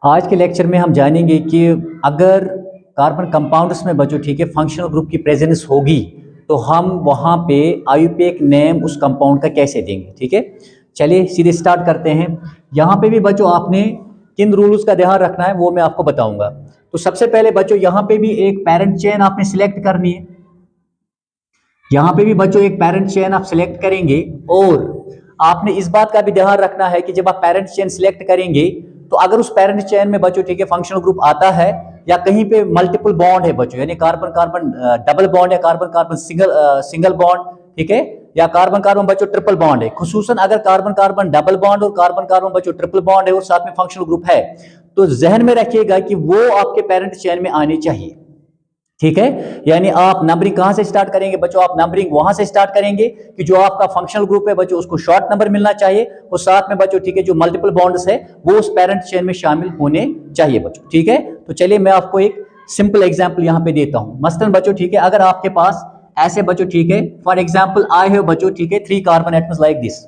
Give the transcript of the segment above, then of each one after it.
आज के लेक्चर में हम जानेंगे कि अगर कार्बन कंपाउंड्स में बच्चों ठीक है फंक्शनल ग्रुप की प्रेजेंस होगी तो हम वहाँ पे आईयूपीएक नेम उस कंपाउंड का कैसे देंगे। ठीक है, चलिए सीधे स्टार्ट करते हैं। यहाँ पे भी बच्चों आपने किन रूल्स का ध्यान रखना है वो मैं आपको बताऊंगा। तो सबसे पहले बच्चों यहाँ पे भी एक पेरेंट चेन आपने सिलेक्ट करनी है। यहाँ पे भी बच्चों एक पेरेंट चेन आप सिलेक्ट करेंगे और आपने इस बात का भी ध्यान रखना है कि जब आप पेरेंट चेन सिलेक्ट करेंगे तो अगर उस पेरेंट चेन में बच्चों ठीक है फंक्शनल ग्रुप आता है या कहीं पे मल्टीपल बॉन्ड है बच्चों, यानी कार्बन कार्बन डबल बॉन्ड या कार्बन कार्बन सिंगल बॉन्ड, ठीक है, या कार्बन कार्बन बच्चों ट्रिपल बॉन्ड है। खुसूसन अगर कार्बन कार्बन डबल बॉन्ड और कार्बन कार्बन बच्चों ट्रिपल बॉन्ड है और साथ में फंक्शनल ग्रुप है तो जहन में रखिएगा कि वो आपके पेरेंट चेन में आने चाहिए। ठीक है, यानी आप नंबरिंग कहां से स्टार्ट करेंगे बच्चों, आप नंबरिंग वहां से स्टार्ट करेंगे कि जो आपका फंक्शनल ग्रुप है बच्चों उसको शॉर्ट नंबर मिलना चाहिए और साथ में बच्चों ठीक है जो मल्टीपल बॉन्ड्स है वो उस पेरेंट चेन में शामिल होने चाहिए बच्चों। ठीक है, तो चलिए मैं आपको एक सिंपल एग्जांपल यहां पे देता हूं। मसलन बच्चों ठीक है अगर आपके पास ऐसे बच्चों ठीक है फॉर एग्जांपल आई हैव बच्चों ठीक है 3 कार्बन एटम्स लाइक दिस।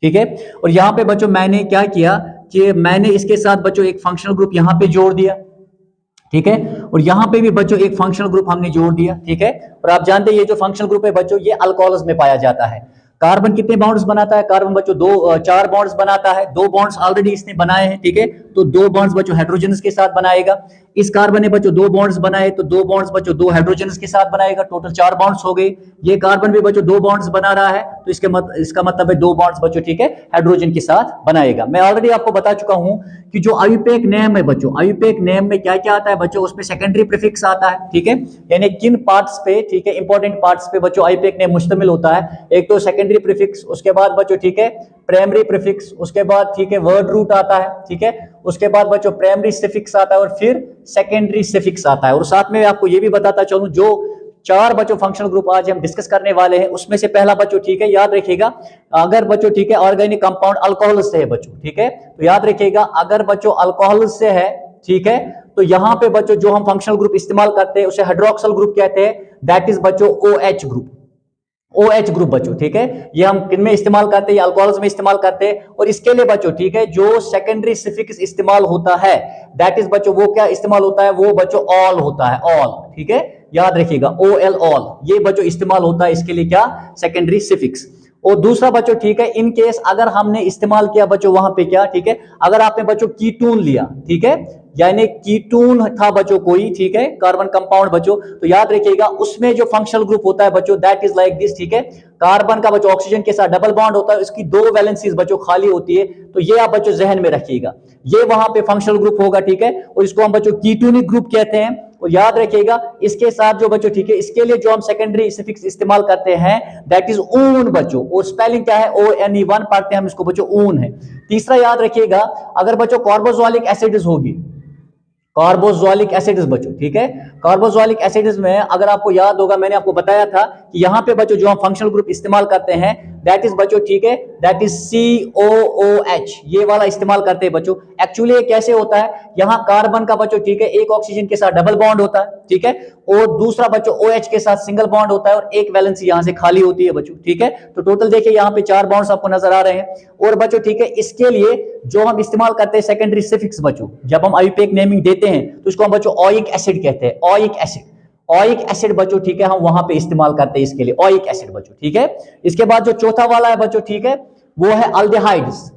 ठीक है, और यहां पे बच्चों मैंने क्या किया कि मैंने इसके साथ बच्चों एक फंक्शनल ग्रुप यहां पे जोड़ दिया। ठीक है, और यहां पे भी बच्चों एक फंक्शनल ग्रुप हमने जोड़ दिया। ठीक है, और आप जानते हैं ये जो फंक्शनल ग्रुप है बच्चों ये अल्कोहल्स में पाया जाता है। कार्बन कितने बॉन्ड्स बनाता है, कार्बन बच्चों 4 बॉन्ड्स बनाता है। 2 बॉन्ड्स ऑलरेडी इसने बनाए हैं। ठीक है, तो 2 बॉन्ड्स बच्चों हाइड्रोजन्स के साथ बनाएगा। इस कार्बन ने बच्चों 2 बॉन्ड्स बनाए तो 2 बॉन्ड्स बच्चों 2 हाइड्रोजन्स के साथ बनाएगा, टोटल 4 बॉन्ड्स हो गए। ये कार्बन भी बच्चों 2 बॉन्ड्स बना रहा है तो इसका मतलब है 2 बॉन्ड्स बच्चों ठीक है हाइड्रोजन के साथ बनाएगा। मैं ऑलरेडी आपको बता चुका हूं कि जो आईयूपीएक नेम है बच्चों, आईयूपीएक नेम में क्या क्या आता है बच्चों, उसमें सेकेंडरी प्रीफिक्स आता है। ठीक है, यानी किन पार्ट्स पे ठीक है इंपॉर्टेंट पार्ट्स पे बच्चों आईयूपीएक नेम मुश्तमिल होता है। एक तो सेकेंडरी प्रीफिक्स, उसके बाद बच्चों ठीक है प्राइमरी प्रीफिक्स, उसके बाद ठीक है वर्ड रूट आता है। ठीक है, उसके बाद बच्चों प्राइमरी सफिक्स आता है और फिर सेकेंडरी सफिक्स आता है। और साथ में आपको ये भी बताता चलूं जो 4 बच्चों फंक्शनल ग्रुप आज हम डिस्कस करने वाले हैं उसमें से पहला बच्चों ठीक है याद रखिएगा अगर बच्चों ठीक है ऑर्गेनिक कंपाउंड अल्कोहल से है बच्चों। ठीक है, तो याद रखिएगा अगर बच्चों अल्कोहल से है ठीक है तो यहां पे बच्चों जो हम फंक्शनल ग्रुप इस्तेमाल करते हैं उसे हाइड्रोक्सिल ग्रुप कहते हैं, दैट इज बच्चों OH ग्रुप। OH ग्रुप बच्चों ठीक है ये हम किन में इस्तेमाल करते हैं, अल्कोहल्स में इस्तेमाल करते हैं। और इसके लिए बच्चों ठीक है जो सेकेंडरी सफिक्स इस्तेमाल होता है दैट इज बच्चों वो क्या इस्तेमाल होता है, वो बच्चों ऑल होता है, ऑल। ठीक है, याद रखिएगा OL ऑल ये बच्चों इस्तेमाल होता है इसके लिए क्या सेकेंडरी सफिक्स। और दूसरा बच्चों ठीक है इन केस अगर हमने इस्तेमाल किया बच्चों वहां पे क्या ठीक है अगर आपने बच्चों कीटोन लिया, ठीक है, यानी कीटोन था बच्चों कोई ठीक है कार्बन कंपाउंड बच्चों, तो याद रखिएगा उसमें जो फंक्शनल ग्रुप होता है बच्चों दैट इज लाइक दिस। ठीक है, कार्बन का बच्चों ऑक्सीजन के साथ डबल बॉन्ड होता है, उसकी 2 वैलेंसीज बच्चों खाली होती है, तो ये आप बच्चों जहन में रखिएगा ये वहां पे फंक्शनल ग्रुप होगा। ठीक है, और इसको हम बच्चों कीटोनिक ग्रुप कहते हैं। और याद रखिएगा इसके साथ जो बच्चों ठीक है इसके लिए जो हम सेकेंडरी सफिक्स इस्तेमाल करते हैं दैट इज ऊन बच्चों, और स्पेलिंग क्या है ONE1 पढ़ते हैं हम इसको बच्चों ऊन है। तीसरा याद रखिएगा अगर बच्चों कार्बोक्सिलिक एसिड्स होगी, कार्बोक्सिलिक एसिड्स बच्चों ठीक है कार्बोक्सिलिक एसिड्स में अगर आपको याद होगा मैंने आपको बताया था कि यहां पे बच्चों जो हम फंक्शनल ग्रुप इस्तेमाल करते हैं दैट इज बच्चों ठीक है दैट इज COOH ये वाला इस्तेमाल करते हैं बच्चों। एक्चुअली ये कैसे होता है, यहां कार्बन का बच्चों ठीक है एक ऑक्सीजन के साथ डबल बॉन्ड होता है। ठीक है, और दूसरा बच्चों OH के साथ सिंगल बॉन्ड होता है और एक वैलेंसी यहां से खाली होती है बच्चों। ठीक है, तो टोटल देखिए यहां पे 4 बॉन्ड्स आपको नजर आ रहे हैं। और बच्चों ठीक है इसके लिए जो हम इस्तेमाल करते हैं सेकेंडरी सफिक्स बच्चों, जब हम आईयूपीएक नेमिंग देते हैं तो इसको हम बच्चों ओइक एसिड कहते हैं, ओइक एसिड, ओइक एसिड बच्चों ठीक है हम वहां पे इस्तेमाल करते हैं इसके लिए ओइक एसिड बच्चों। ठीक है, इसके बाद जो चौथा वाला है बच्चों ठीक है वो है अल्डेहाइड्स।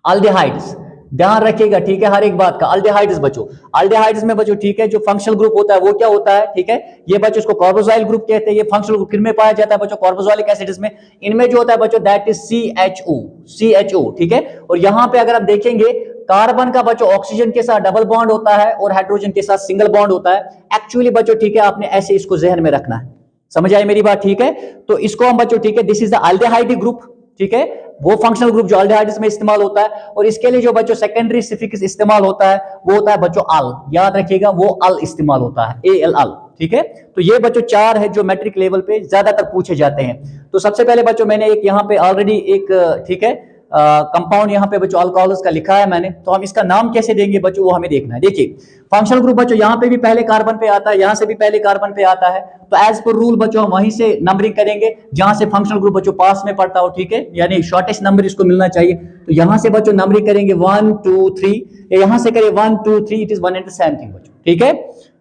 अल्डेहाइड्स ध्यान रखिएगा ठीक है हर एक बात का, अल्डेहाइड्स बच्चों, अल्डेहाइड्स में बच्चों ठीक है जो फंक्शनल ग्रुप होता है वो क्या होता है, ठीक है, ये बच्चों इसको कार्बोक्सिल ग्रुप कहते हैं। ये फंक्शनल ग्रुप किन में पाया जाता है बच्चों, कार्बोक्सिलिक एसिड्स में। इनमें जो होता है बच्चों दैट इज CHO। ठीक है, और यहां पे अगर आप देखेंगे कार्बन का बच्चों ऑक्सीजन के साथ डबल बॉन्ड होता है और हाइड्रोजन के साथ सिंगल बॉन्ड होता है। एक्चुअली बच्चों ठीक है आपने ऐसे इसको जहन में रखना है, समझ आई मेरी बात। ठीक है, तो इसको हम बच्चों ठीक है this is the aldehyde group. ठीक है, वो फंक्शनल ग्रुप जो अल्डेहाइड्स में इस्तेमाल होता है। और इसके लिए जो बच्चों सेकेंडरी सफिक्स इस्तेमाल होता है वो होता है बच्चों अल, याद रखिएगा वो अल इस्तेमाल होता है, AL। ठीक है, तो ये बच्चों 4 है जो मैट्रिक लेवल पे ज्यादातर पूछे जाते हैं। तो सबसे पहले बच्चों मैंने एक यहाँ पे ऑलरेडी एक ठीक है कंपाउंड यहाँ पे बच्चों अल्कोहल्स का लिखा है मैंने, तो हम इसका नाम कैसे देंगे बच्चों वो हमें देखना है। देखिए फंक्शनल ग्रुप बच्चों यहाँ पे भी पहले कार्बन पे आता है, यहाँ से भी पहले कार्बन पे आता है, तो एज पर रूल बच्चों हम वहीं से नंबरिंग करेंगे जहां से फंक्शनल ग्रुप बच्चों पास में पड़ता हो, ठीक है, यानी शॉर्टेस्ट नंबर इसको मिलना चाहिए। तो यहाँ से बच्चों नंबरिंग करेंगे 1 2 3, यहाँ से करें 1 2 3, it is one and the same thing बच्चों, ठीक है।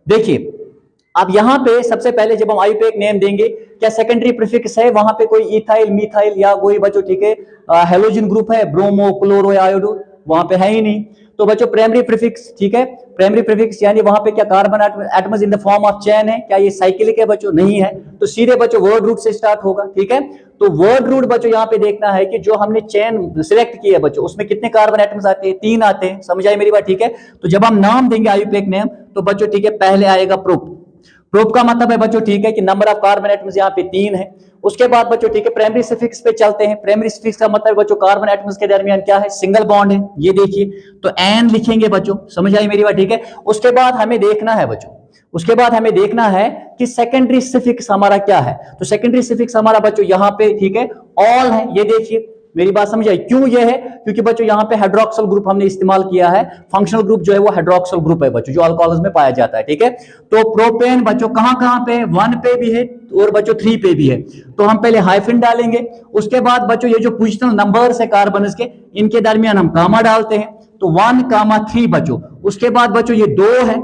देखिए अब यहाँ पे सबसे पहले जब हम आईयूपीएक नेम देंगे, क्या सेकेंडरी प्रीफिक्स है वहां पे कोई इथाइल मिथाइल या कोई बच्चों, ठीक है, हेलोजन ग्रुप है, ब्रोमो क्लोरो या आयोडो, वहां पे है ही नहीं। तो बच्चों प्राइमरी प्रीफिक्स, ठीक है, प्राइमरी प्रीफिक्स यानी वहां पे क्या carbon atoms in the form of chain है, क्या ये साइक्लिक है बच्चों, नहीं है, तो सीधे बच्चों वर्ड रूट से स्टार्ट होगा, ठीक है। तो वर्ड रूट बच्चों यहाँ पे देखना है कि जो हमने चेन सिलेक्ट की है बच्चों उसमें कितने कार्बन एटम्स आते हैं, 3 आते हैं, समझ आई मेरी बात, ठीक है। तो जब हम नाम देंगे आईयूपीएक नेम तो बच्चों ठीक है पहले आएगा प्रोप, प्रोप का मतलब है बच्चों ठीक है कि नंबर ऑफ कार्बन एटम्स यहाँ पे 3 है। उसके बाद बच्चों ठीक है प्राइमरी सफिक्स पे चलते हैं। प्राइमरी सफिक्स का मतलब बच्चों कार्बन एटम्स के दरमियान क्या है, सिंगल बॉन्ड है, ये देखिए, तो एन लिखेंगे बच्चों, समझ आई मेरी बात, ठीक है। उसके बाद हमें देखना है बच्चों, उसके बाद हमें देखना है कि सेकेंडरी सफिक्स हमारा क्या है, तो सेकेंडरी सफिक्स हमारा बच्चों यहाँ पे ठीक है ऑल है, ये देखिए मेरी बात समझ आई। क्यों ये है, क्योंकि बच्चों यहाँ पे हाइड्रोक्सिल ग्रुप हमने इस्तेमाल किया है, फंक्शनल ग्रुप जो है वो हाइड्रोक्सिल ग्रुप है बच्चों जो अल्कोहल्स में पाया जाता है, ठीक है। तो प्रोपेन बच्चों कहां कहां पे, 1 पे भी है और बच्चों 3 पे भी है, तो हम पहले हाइफन डालेंगे, उसके बाद बच्चों ये जो पोजिशनल नंबर्स है कार्बन के, इनके दरमियान हम कामा डालते हैं, तो 1,3 बच्चों। उसके बाद बच्चों ये 2 है,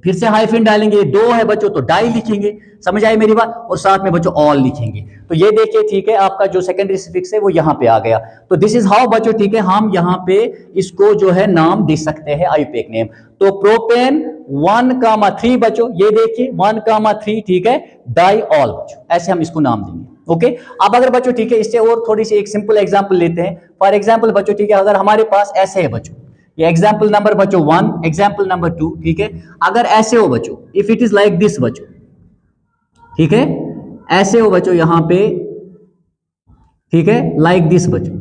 फिर से हाइफन डालेंगे, 2 है बच्चों तो डाई लिखेंगे, समझ आई मेरी बात, और साथ में बच्चों ऑल लिखेंगे। तो ये देखिए ठीक है आपका जो सेकेंडरी सफिक्स है वो यहाँ पे आ गया। तो दिस इज हाउ बच्चों ठीक है हम यहाँ पे इसको जो है नाम दे सकते हैं आईयूपीएक नेम। तो प्रोपेन 1,3 बच्चों, ये देखिए 1,3 ठीक है, डाई ऑल बच्चों, ऐसे हम इसको नाम देंगे। ओके, अब अगर बच्चों ठीक है इससे और थोड़ी सी एक सिंपल एग्जाम्पल लेते हैं। फॉर एग्जाम्पल बच्चों ठीक है अगर हमारे पास ऐसे है बच्चों, ये एग्जाम्पल नंबर बच्चों 1, एग्जाम्पल नंबर 2, ठीक है। अगर ऐसे हो बच्चों, if it is like this बच्चों, ठीक है, ऐसे हो बच्चों यहां पे, ठीक है, लाइक दिस बच्चों,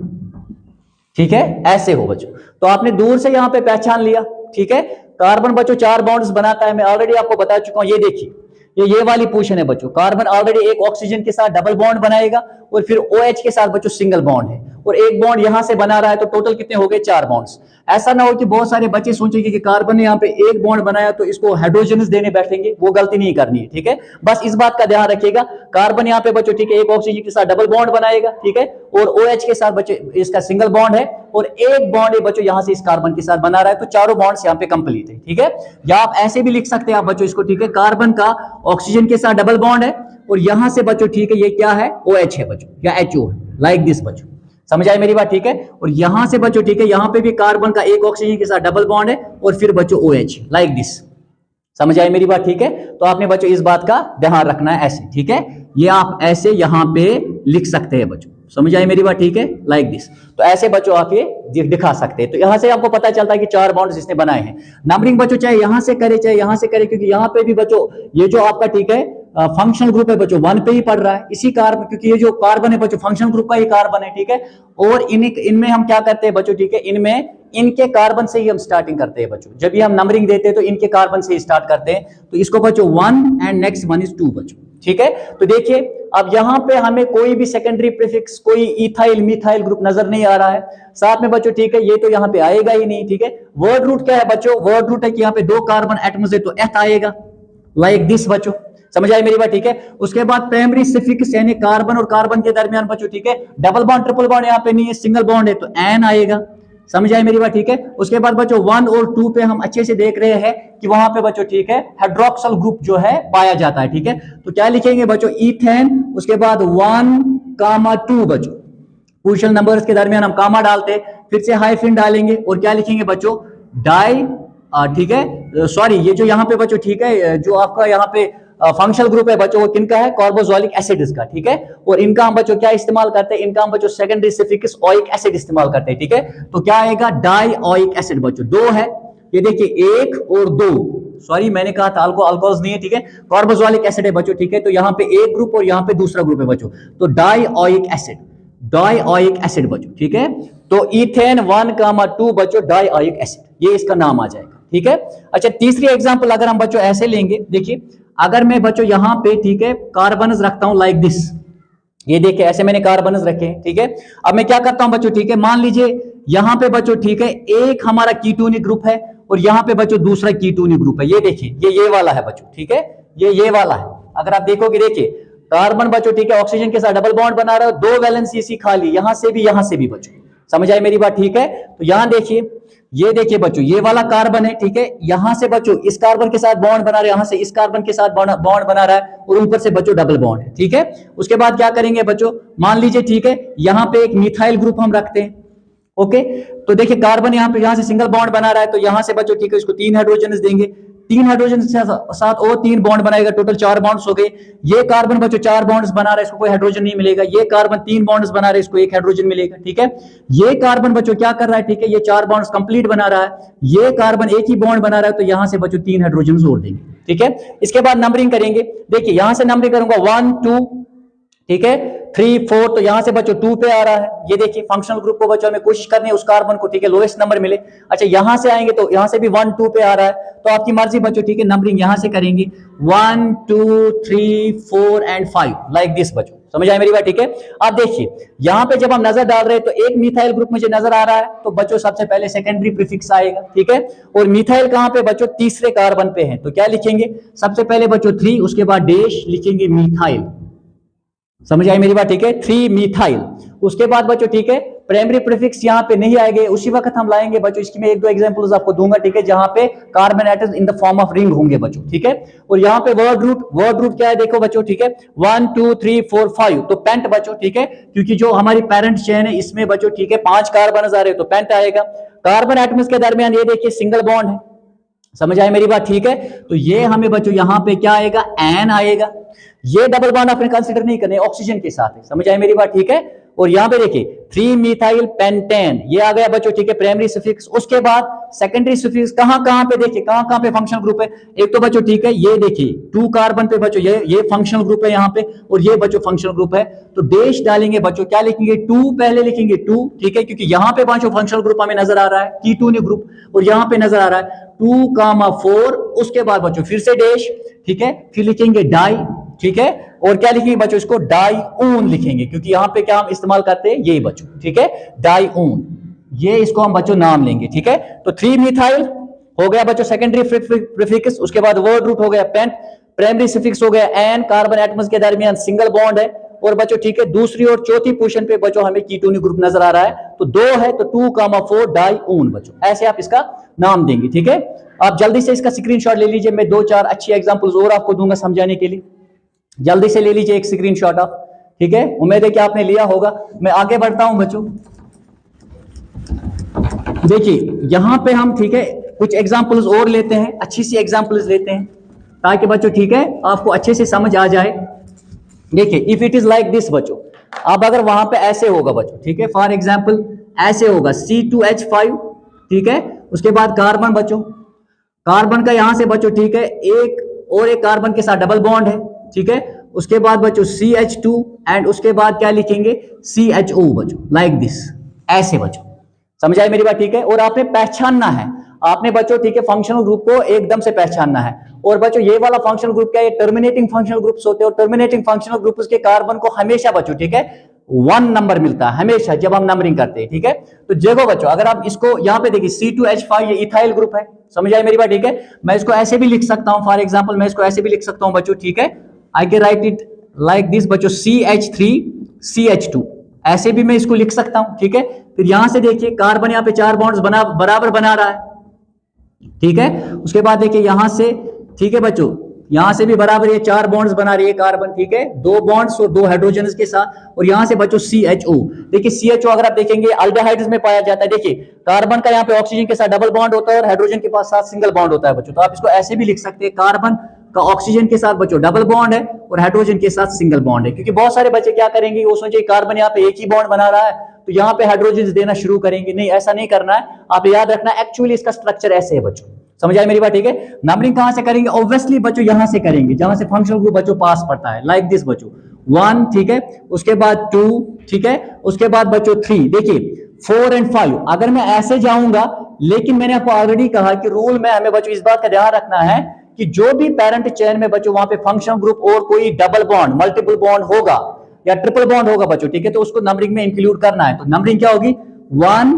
ठीक है, ऐसे हो बच्चों, तो आपने दूर से यहां पे पहचान लिया, ठीक है। कार्बन बच्चों 4 बॉन्ड्स बनाता है, मैं ऑलरेडी आपको बता चुका हूं, ये देखिए ये वाली पोजीशन है बच्चों, कार्बन ऑलरेडी एक ऑक्सीजन के साथ डबल बॉन्ड बनाएगा और फिर OH के साथ बच्चों सिंगल बॉन्ड है, और एक बॉन्ड यहां से बना रहा है, तो टोटल कितने हो गए, 4 बॉन्ड्स। ऐसा ना हो कि बहुत सारे बच्चे सोचेंगे कि कार्बन ने यहाँ पे एक बॉन्ड बनाया तो इसको हाइड्रोजन्स देने बैठेंगे, वो गलती नहीं करनी है, ठीक है। बस इस बात का ध्यान रखिएगा, कार्बन यहाँ पे बच्चों ठीक है एक ऑक्सीजन के साथ डबल बॉन्ड बनाएगा, ठीक है, और OH के साथ बच्चों इसका सिंगल बॉन्ड है, और एक बॉन्ड बच्चों यहां से इस कार्बन के साथ बना रहा है, तो चारों बॉन्ड्स यहाँ पे कंप्लीट है, ठीक है। या आप ऐसे भी लिख सकते हैं आप बच्चों इसको, ठीक है, कार्बन का ऑक्सीजन के साथ डबल बॉन्ड है और यहां से बच्चों ठीक है ये क्या है, OH है बच्चों या HO है, लाइक दिस बच्चों, समझ आई मेरी बात, ठीक है। और यहां से बच्चों ठीक है यहां पे भी कार्बन का एक ऑक्सीजन के साथ डबल बॉन्ड है और फिर बच्चों OH लाइक दिस, समझ आई मेरी बात, ठीक है। तो आपने बच्चों इस बात का ध्यान रखना है, ऐसे, ठीक है, ये आप ऐसे यहां पे लिख सकते हैं बच्चों, समझ आई मेरी बात, ठीक है, लाइक दिस। तो ऐसे बच्चों आप ये दिखा सकते हैं, तो यहां से आपको पता चलता है कि 4 बॉन्ड्स इसने बनाए हैं। नंबरिंग बच्चों चाहे यहां से करे चाहे यहां से करे, क्योंकि यहां पे भी बच्चों ये जो आपका ठीक है फंक्शनल ग्रुप है बच्चों 1 पे ही पड़ रहा है, इसी कार्बन, क्योंकि ये जो कार्बन है बच्चों फंक्शनल ग्रुप का ही कार्बन है, ठीक है। और इनमें हम क्या करते हैं बच्चों ठीक है, इनमें इनके कार्बन से ही हम स्टार्टिंग करते हैं बच्चों, जब भी हम नंबरिंग देते हैं तो इनके कार्बन से ही स्टार्ट करते हैं, तो इसको बच्चों 1 एंड नेक्स्ट 1 इज 2 बच्चों, ठीक है। तो देखिए अब यहां पे हमें कोई भी सेकेंडरी प्रीफिक्स, कोई इथाइल मिथाइल ग्रुप नजर नहीं आ रहा है साथ में बच्चों, ठीक है, ये तो यहां पे आएगा ही नहीं, ठीक है। वर्ड रूट क्या है बच्चों, वर्ड रूट है कि यहां पे 2 कार्बन एटम्स है तो एथ आएगा, लाइक दिस बच्चों, समझ आई मेरी बात, ठीक है। उसके बाद प्राइमरी सफिक्स यानी कार्बन और कार्बन के दरमियान बच्चों ठीक है डबल बॉन्ड ट्रिपल बॉन्ड यहां पे नहीं है, सिंगल बॉन्ड है, तो एन आएगा, समझ आई मेरी बात, ठीक है। उसके बाद बच्चों 1 और 2 पे हम अच्छे से देख रहे हैं कि वहां पे बच्चों ठीक है हाइड्रोक्सिल ग्रुप जो है पाया जाता है, ठीक है। तो क्या लिखेंगे बच्चों, इथेन, उसके बाद 1,2 बच्चों, पोजीशनल नंबर्स के दरमियान हम कामा डालते हैं, फिर से हाइफन डालेंगे और क्या लिखेंगे बच्चों, डाई, ठीक है, सॉरी ये जो यहाँ पे बच्चों ठीक है जो आपका यहाँ पे फंक्शनल ग्रुप है बच्चों वो किनका है, कार्बोक्सिलिक एसिड का, ठीक है। और इनका हम बच्चों क्या इस्तेमाल करते हैं, इनका हम बच्चों सेकेंडरी सफिक्स ओइक एसिड इस्तेमाल करते हैं, ठीक है। तो क्या आएगा, डाई ओइक एसिड बच्चों, 2 है, ये देखिए 1 और 2, सॉरी मैंने कहा था अल्कोहल्स नहीं है, ठीक है, कार्बोक्सिलिक एसिड है बच्चों, ठीक है। तो यहाँ पे एक ग्रुप और यहाँ पे दूसरा ग्रुप है बच्चों, तो die oic acid, die oic acid बच्चों, ठीक है। तो इथेन 1,2 बच्चों डाई ओइक एसिड, ये इसका नाम आ जाएगा, ठीक है। अच्छा तीसरी एग्जांपल अगर हम बच्चों ऐसे लेंगे, देखिए अगर मैं बच्चों यहां पे ठीक है कार्बन रखता हूं लाइक दिस, ये देखिए ऐसे मैंने कार्बन रखे हैं, ठीक है। अब मैं क्या करता हूं बच्चों, ठीक है, मान लीजिए यहां पे बच्चों, ठीक है, एक हमारा कीटोनिक ग्रुप है और यहां पे बच्चों दूसरा कीटोनिक ग्रुप है। ये देखिए ये वाला है बच्चों, ठीक है, ये वाला है। अगर आप देखोगे, देखिए कार्बन बच्चों, ठीक है, ऑक्सीजन के साथ डबल बॉन्ड बना रहा है, दो वैलेंसी इसी खाली, यहां से भी बच्चों। समझ आई मेरी बात, ठीक है। तो यहां देखिए, ये देखिए बच्चों, ये वाला कार्बन है, ठीक है, यहां से बच्चों इस कार्बन के साथ बॉन्ड बना रहा है, यहां से इस कार्बन के साथ बॉन्ड बना रहा है और ऊपर से बच्चों डबल बॉन्ड है, ठीक है। उसके बाद क्या करेंगे बच्चों, मान लीजिए, ठीक है, यहां पे एक मिथाइल ग्रुप हम रखते हैं। ओके, तो देखिए कार्बन यहां से सिंगल बॉन्ड बना रहा है, तो यहां से बच्चों, ठीक है, इसको 3 हाइड्रोजन देंगे, 3 हाइड्रोजन के साथ और 3 बॉन्ड बनाएगा, टोटल 4 बॉन्ड्स हो गए। ये कार्बन बच्चों 4 बॉन्ड्स बना रहा है, इसको कोई हाइड्रोजन नहीं मिलेगा। ये कार्बन 3 बॉन्ड्स बना रहा है, इसको 1 हाइड्रोजन मिलेगा, ठीक है। ये कार्बन बच्चों क्या कर रहा है, ठीक है, ये 4 बॉन्ड्स कंप्लीट बना रहा है, ये कार्बन एक ही बॉन्ड बना रहा है, तो यहां से बच्चों 3 हाइड्रोजन जोड़ देंगे, ठीक है। इसके बाद नंबरिंग करेंगे, देखिए यहां से नंबरिंग करूंगा 1 2, ठीक है, 3 4, तो यहां से बच्चों 2 पे आ रहा है। ये देखिए फंक्शनल ग्रुप को बच्चों हमें कोशिश करनी है उस कार्बन को, ठीक है, लोएस्ट नंबर मिले। अच्छा यहां से आएंगे तो यहां से भी 1 2 पे आ रहा है, तो आपकी मर्जी बच्चों, ठीक है, नंबरिंग यहां से करेंगे 1 2 3 4 एंड 5 लाइक दिस बच्चों। समझ आए मेरी बात, ठीक है। आप देखिए यहां पे जब हम नजर डाल रहे हैं तो एक मिथाइल ग्रुप मुझे नजर आ रहा है, तो बच्चों सबसे पहले सेकेंडरी प्रीफिक्स आएगा, ठीक है। और मिथाइल कहां पे बच्चों, तीसरे कार्बन पे है, तो क्या लिखेंगे, सबसे पहले बच्चों 3, उसके बाद डैश लिखेंगे मिथाइल। समझ आई मेरी बात, ठीक है, 3 मिथाइल। उसके बाद बच्चों, ठीक है, प्राइमरी प्रीफिक्स यहां पे नहीं आएंगे, उसी वक्त हम लाएंगे बच्चों। इसकी मैं 1 2 एग्जांपल्स आपको दूंगा, ठीक है, जहां पे carbon atoms in the form of ring होंगे बच्चों, ठीक है। और यहां पे वर्ड रूट क्या है देखो बच्चों, ठीक है, 1 2 3 4 5, तो पेंट बच्चों, ठीक है, क्योंकि जो हमारी पेरेंट चेन है इसमें बच्चों, ठीक है, 5 कार्बन आ रहे हैं, तो पेंट आएगा। कार्बन एटम्स के दरमियान ये देखिए सिंगल बॉन्ड है। समझ आए मेरी बात, ठीक है। तो ये हमें बच्चों यहां पे क्या आएगा, एन आएगा। ये डबल बॉन्ड आपने कंसीडर नहीं करने, ऑक्सीजन के साथ है। समझ आए मेरी बात, ठीक है। और यहां पे देखिए 3 मिथाइल पेंटेन, ये आ गया बच्चों, ठीक है, प्राइमरी सफिक्स। उसके बाद सेकेंडरी सफिक्स कहां पे देखिए, कहां पे फंक्शनल ग्रुप है। एक तो बच्चों, ठीक है, ये देखिए 2 कार्बन पे बच्चों ये फंक्शनल ग्रुप है यहां पे, और ये बच्चों फंक्शनल ग्रुप है। तो डैश डालेंगे बच्चों, क्या लिखेंगे, 2 पहले लिखेंगे 2, ठीक है, क्योंकि यहां पे बच्चों फंक्शनल ग्रुप हमें नजर आ रहा है कीटोनिक ग्रुप, और यहां पे नजर आ रहा है 2, 4। उसके बाद बच्चों फिर से डैश, ठीक है, फिर लिखेंगे डाई, ठीक है, और क्या लिखेंगे बच्चों, इसको डाईऊन लिखेंगे, क्योंकि यहां पे क्या हम इस्तेमाल करते हैं, ये बच्चों, ठीक है, डाईऊन, ये इसको हम बच्चों नाम लेंगे, ठीक है। तो 3 मिथाइल हो गया बच्चों सेकेंडरी प्रीफिक्स। उसके बाद वर्ड रूट हो गया पेंट, प्राइमरी सफिक्स हो गया एन, कार्बन एटम्स के दरमियान सिंगल बॉन्ड है। और बच्चों, ठीक है, दूसरी और चौथी पोजीशन पे बच्चों हमें कीटोनिक ग्रुप नजर आ रहा है, तो 2 है, तो 2, 4 डाईऊन बच्चों, ऐसे आप इसका नाम देंगे, ठीक है। आप जल्दी से इसका स्क्रीनशॉट ले लीजिए, मैं 2 4 अच्छी एग्जांपल्स और आपको दूंगा समझाने के लिए। जल्दी से ले लीजिए एक स्क्रीनशॉट आप, ठीक है, उम्मीद है कि आपने लिया होगा। मैं आगे बढ़ता हूं बच्चों, देखिए यहां पे हम, ठीक है, कुछ एग्जांपल्स और लेते हैं, अच्छी सी एग्जांपल्स लेते हैं, ताकि बच्चों, ठीक है, आपको अच्छे से समझ आ जाए। देखिए if it is like this बच्चों, अब अगर वहां पे ऐसे होगा बच्चों, ठीक है, फॉर एग्जांपल ऐसे होगा C2H5, ठीक है। उसके बाद कार्बन बच्चों, कार्बन का यहां से बच्चों, ठीक है, एक कार्बन के साथ डबल बॉन्ड है, ठीक है। उसके बाद बच्चों CH2, एंड उसके बाद क्या लिखेंगे, CHO बच्चों, लाइक दिस, ऐसे बच्चों। समझ आए मेरी बात, ठीक है। और आपने पहचानना है, आपने बच्चों, ठीक है, फंक्शनल ग्रुप को एकदम से पहचानना है। और बच्चों ये वाला फंक्शनल ग्रुप क्या है, टर्मिनेटिंग फंक्शनल ग्रुप्स होते हैं, और टर्मिनेटिंग फंक्शनल ग्रुप्स के कार्बन को हमेशा बच्चों, ठीक है, 1 नंबर मिलता है हमेशा जब हम नंबरिंग करते हैं, ठीक है। तो देखो बच्चों, अगर आप इसको यहां पे देखिए C2H5, ये इथाइल ग्रुप है। समझ आए मेरी बात, ठीक है। मैं इसको ऐसे भी लिख सकता हूं, फॉर एग्जांपल मैं इसको ऐसे भी लिख सकता हूं बच्चों, ठीक है, I can write it like this बच्चों, CH3CH2, ऐसे भी मैं इसको लिख सकता हूं, ठीक है। फिर यहां से देखिए कार्बन यहां पे 4 बॉन्ड्स बराबर बना रहा है, ठीक है। उसके बाद देखिए यहां से, ठीक है बच्चों, यहां से भी बराबर ये 4 बॉन्ड्स बना रही है कार्बन, ठीक है, 2 बॉन्ड्स और 2 हाइड्रोजन के साथ। और यहां से बच्चों CHO, देखिए CHO अगर आप देखेंगे अल्डेहाइड्स में पाया जाता है। देखिए कार्बन का यहाँ पे ऑक्सीजन के साथ डबल बॉन्ड होता है और हाइड्रोजन के पास साथ सिंगल बॉन्ड होता है बच्चों। तो आप इसको ऐसे भी लिख सकते हैं, कार्बन का ऑक्सीजन के साथ बच्चों डबल बॉन्ड है और हाइड्रोजन के साथ सिंगल बॉन्ड है। क्योंकि बहुत सारे बच्चे क्या करेंगे, वो सोचे कार्बन यहाँ पे एक ही बॉन्ड बना रहा है तो यहाँ पे हाइड्रोजन देना शुरू करेंगे। नहीं, ऐसा नहीं करना है, आप याद रखना एक्चुअली इसका स्ट्रक्चर ऐसे है बच्चों। समझ आए मेरी बात, ठीक है। नंबरिंग कहां से करेंगे, ऑब्वियसली बच्चों यहां से करेंगे जहां से फंक्शनल ग्रुप बच्चों पास पड़ता है, लाइक दिस बच्चों 1, ठीक है, उसके बाद 2, ठीक है, उसके बाद बच्चों 3, देखिए 4 एंड 5। अगर मैं ऐसे जाऊंगा, लेकिन मैंने आपको ऑलरेडी कहा कि रूल में हमें बच्चों इस बात का ध्यान रखना है कि जो भी पेरेंट चेन में बच्चों वहां पे फंक्शनल ग्रुप और कोई डबल बॉन्ड मल्टीपल बॉन्ड होगा, या ट्रिपल बॉन्ड होगा बच्चों, ठीक है, तो उसको नंबरिंग में इंक्लूड करना है। तो नंबरिंग क्या होगी, 1,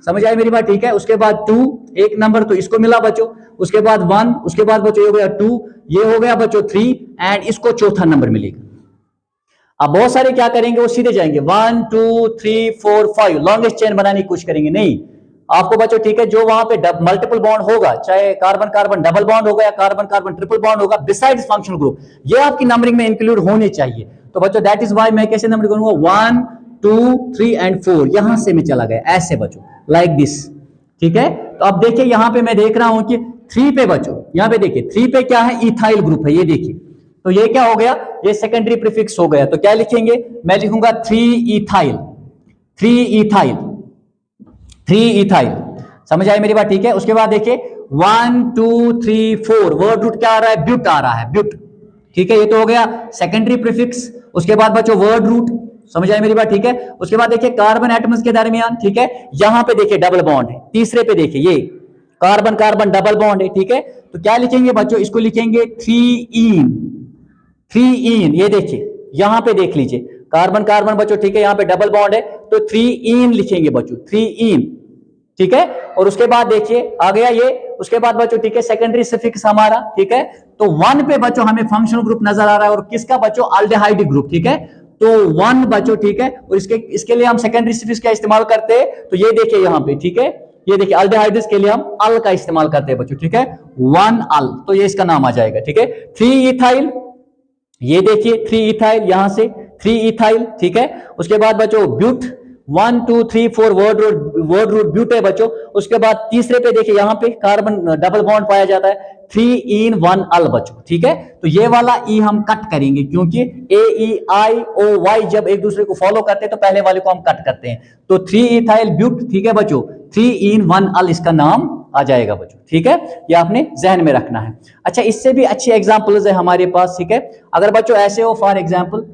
समझ आए मेरी बात, ठीक है, उसके बाद 2 एक नंबर तो इसको मिला बच्चों, उसके बाद 1, उसके बाद बच्चों ये हो गया 2, ये हो गया बच्चों 3 एंड इसको चौथा नंबर मिलेगा। अब बहुत सारे क्या करेंगे, वो सीधे जाएंगे 1 2 3 4 5 लॉन्गेस्ट चेन बनाने की कोशिश करेंगे। नहीं, आपको बच्चों ठीक है, जो वहां पे मल्टीपल बॉन्ड होगा, चाहे कार्बन कार्बन डबल बॉन्ड होगा या कार्बन कार्बन ट्रिपल बॉन्ड होगा, बिसाइड्स फंक्शनल ग्रुप, ये आपकी नंबरिंग में इंक्लूड होने चाहिए। तो बच्चों दैट इज वाई मैं कैसे नंबर करूंगा, 1 2 3 एंड 4, यहां से मैं चला गया ऐसे बच्चों, लाइक दिस, ठीक है। तो अब देखिए यहां पे मैं देख रहा हूं कि 3 पे बच्चों, यहां पे देखिए 3 पे क्या है, इथाइल ग्रुप है, ये देखिए, तो ये क्या हो गया, ये सेकेंडरी प्रीफिक्स हो गया। तो क्या लिखेंगे, मैं लिखूंगा 3 इथाइल, 3 इथाइल, 3 इथाइल, समझ आए मेरी बात, ठीक है। उसके बाद देखिए 1 2 3 4 वर्ड रूट क्या आ रहा है, ब्यूट आ रहा है, ब्यूट, ठीक है, ये तो हो गया सेकेंडरी प्रीफिक्स। उसके बाद बच्चों वर्ड रूट, समझ आए मेरी बात, ठीक है। उसके बाद देखिए कार्बन एटम्स के दरमियान, ठीक है, यहां पे देखिए डबल बॉन्ड है, तीसरे पे देखिए ये कार्बन कार्बन डबल बॉन्ड है, ठीक है। तो क्या लिखेंगे बच्चों, इसको लिखेंगे 3 इन, 3 इन, ये देखिए यहां पे देख लीजिए कार्बन कार्बन बच्चों, ठीक है, यहां पे डबल बॉन्ड है, तो 3 इन लिखेंगे बच्चों, 3 इन, ठीक है। और उसके बाद देखिए आ गया ये, उसके बाद बच्चों ठीक है सेकेंडरी सफिक्स हमारा, ठीक है, तो 1 पे बच्चों हमें फंक्शनल ग्रुप नजर आ रहा है, और किसका बच्चों, अल्डेहाइड ग्रुप, ठीक है। तो 1 बच्चों, ठीक है, और इसके लिए हम सेकेंडरी सफिक्स का इस्तेमाल करते हैं, तो ये देखिए यहां पे, ठीक है, ये देखिए अल्डेहाइड्स के लिए हम अल का इस्तेमाल करते हैं बच्चों, ठीक है, 1 अल, तो ये इसका नाम आ जाएगा, ठीक है। 3 इथाइल, ये देखिए 3 इथाइल, यहां से 3 इथाइल, ठीक है। उसके बाद बच्चों ब्यूट, 1 2 3 4 वर्ड रूट ब्यूट है बच्चों। उसके बाद तीसरे पे देखिए यहां पे कार्बन डबल बॉन्ड पाया जाता है, 3 इन 1 अल बच्चों, ठीक है। तो ये वाला ई हम कट करेंगे, क्योंकि ए ई आई ओ वाई जब एक दूसरे को फॉलो करते हैं तो पहले वाले को हम कट करते हैं। तो 3 इथाइल ब्यूट, ठीक है बच्चों, 3 इन 1 अल इसका नाम आ जाएगा बच्चों, ठीक है, ये आपने जहन में रखना है। अच्छा, इससे भी अच्छी एग्जांपल्स है हमारे पास, ठीक है। अगर बच्चों ऐसे हो, फॉर एग्जांपल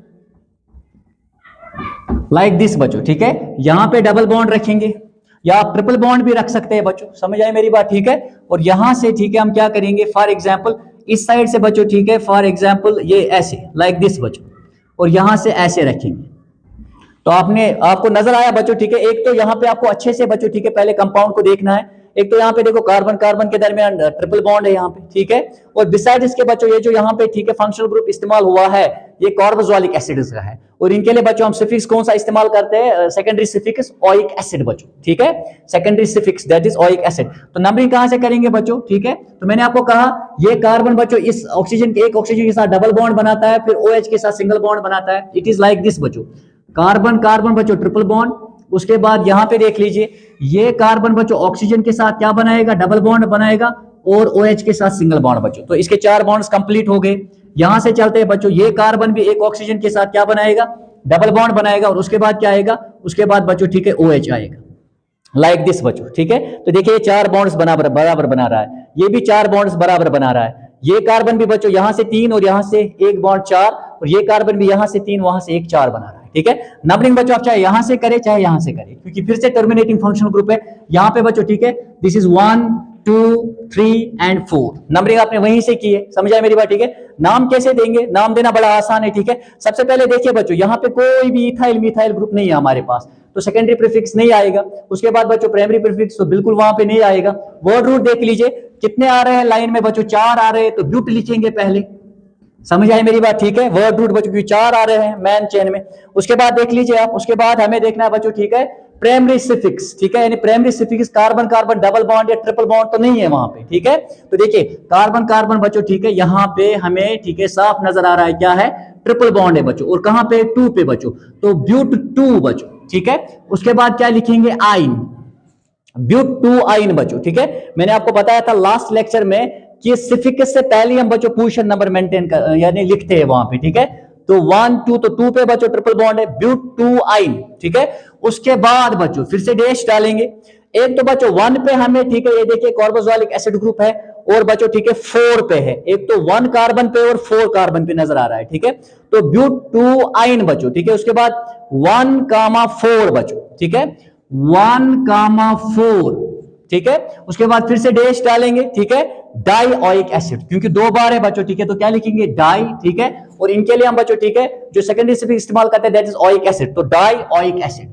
लाइक दिस बच्चों, ठीक है, यहां पे डबल बॉन्ड रखेंगे, या आप ट्रिपल बॉन्ड भी रख सकते हैं बच्चों, समझ आए मेरी बात, ठीक है। और यहां से ठीक है हम क्या करेंगे, फॉर एग्जांपल इस साइड से बच्चों, ठीक है, फॉर एग्जांपल ये ऐसे लाइक दिस बच्चों, और यहां से ऐसे रखेंगे। तो आपको नजर आया बच्चों, ठीक है। एक तो यहां पे आपको अच्छे से बच्चों, ठीक है, पहले कंपाउंड को देखना है। एक तो यहाँ पे देखो कार्बन कार्बन के दरमियान ट्रिपल बॉन्ड है यहाँ पे, ठीक है। और बिसाइड इसके बच्चों ये जो यहाँ पे, ठीक है, फंक्शनल ग्रुप इस्तेमाल हुआ है, ये कार्बोक्सिलिक एसिड्स का है। और इनके लिए बच्चों हम सफिक्स कौन सा इस्तेमाल करते हैं, सेकेंडरी सफिक्स ओइक एसिड बच्चों, ठीक है, secondary suffix that is oic acid. तो नंबरिंग कहां से करेंगे बच्चों, ठीक है। तो मैंने आपको कहा ये कार्बन बच्चों इस ऑक्सीजन के, एक ऑक्सीजन के साथ डबल बॉन्ड बनाता है, फिर OH के साथ सिंगल बॉन्ड बनाता है, इट इज लाइक दिस बच्चों, कार्बन कार्बन बच्चों ट्रिपल बॉन्ड। उसके बाद यहां पे देख लीजिए ये कार्बन बच्चों ऑक्सीजन के साथ क्या बनाएगा, डबल बॉन्ड बनाएगा, और OH के साथ सिंगल बॉन्ड बच्चों। तो इसके 4 बॉन्ड्स कंप्लीट हो गए। यहां से चलते हैं बच्चों, ये कार्बन भी एक ऑक्सीजन के साथ क्या बनाएगा, डबल बॉन्ड बनाएगा, और उसके बाद क्या आएगा, उसके बाद बच्चों ठीक है OH आएगा, लाइक दिस बच्चों, ठीक है। तो देखिए 4 बॉन्ड्स बराबर बना रहा है, ये भी 4 बॉन्ड्स बराबर बना रहा है। ये कार्बन भी बच्चों यहां से 3 और यहां से 1 बॉन्ड 4, और ये कार्बन भी यहां से 3 वहां से 1 4 बना रहा है, ठीक है। नंबरिंग बच्चों आप चाहे यहां से करें चाहे यहां से करें, क्योंकि फिर से टर्मिनेटिंग फंक्शनल ग्रुप है यहां पे बच्चों, ठीक है। दिस इज 1 2 3 एंड 4, नंबरिंग आपने वहीं से की है, समझ आए मेरी बात, ठीक है। नाम कैसे देंगे, नाम देना बड़ा आसान है, ठीक है। सबसे पहले देखिए बच्चों यहाँ पे कोई भी इथाइल मिथाइल ग्रुप नहीं है हमारे पास, तो सेकेंडरी प्रीफिक्स नहीं आएगा। उसके बाद बच्चों प्राइमरी प्रीफिक्स तो बिल्कुल वहां पे नहीं आएगा। वर्ड रूट देख लीजिए कितने आ रहे हैं लाइन में बच्चों, 4 आ रहे हैं, तो ब्यूट लिखेंगे पहले, समझ आए मेरी बात, ठीक है। वर्ड रूट बच्चों की 4 आ रहे हैं मैन चेन में। उसके बाद देख लीजिए आप, उसके बाद हमें देखना है बच्चों, ठीक है, प्राइमरी सफिक्स, ठीक है, यानी primary suffix carbon carbon double bond या ट्रिपल बॉन्ड तो नहीं है वहां पे, ठीक है। तो देखिए कार्बन कार्बन बच्चों, ठीक है, यहां पे हमें ठीक है साफ नजर आ रहा है क्या है, ट्रिपल बॉन्ड है बच्चों, और कहां पे 2 पे बच्चों, तो ब्यूट 2 बच्चों, ठीक है। उसके बाद क्या लिखेंगे, आइन, ब्यूट 2 आइन बच्चों, ठीक है। मैंने आपको बताया था लास्ट लेक्चर में कि सफिक्स से पहले हम बच्चों पोजीशन नंबर मेंटेन कर यानी लिखते हैं वहां पे, ठीक है। तो 1 2, तो 2 पे बच्चों ट्रिपल बॉन्ड है, ब्यूट 2 आइन, ठीक है। उसके बाद बच्चों फिर से डैश डालेंगे। एक तो बच्चों 1 पे हमें, ठीक है, ये देखिए कार्बोक्सिलिक एसिड ग्रुप है, और बच्चों ठीक है 4 पे है, एक तो 1 कार्बन पे और 4 कार्बन पे नजर आ रहा है, ठीक है। तो ब्यूट 2 आइन बच्चों, ठीक है। उसके बाद 1, 4 बच्चों, ठीक है, 1, 4, ठीक है। उसके बाद फिर से डैश डालेंगे, ठीक है, डाइओइक एसिड, क्योंकि 2 बार है बच्चों, ठीक है, तो क्या लिखेंगे डाई, ठीक है, और इनके लिए हम बच्चों, ठीक है, जो सेकेंडरी सफिक्स इस्तेमाल करते हैं दैट इज ओइक एसिड, तो डाइओइक एसिड,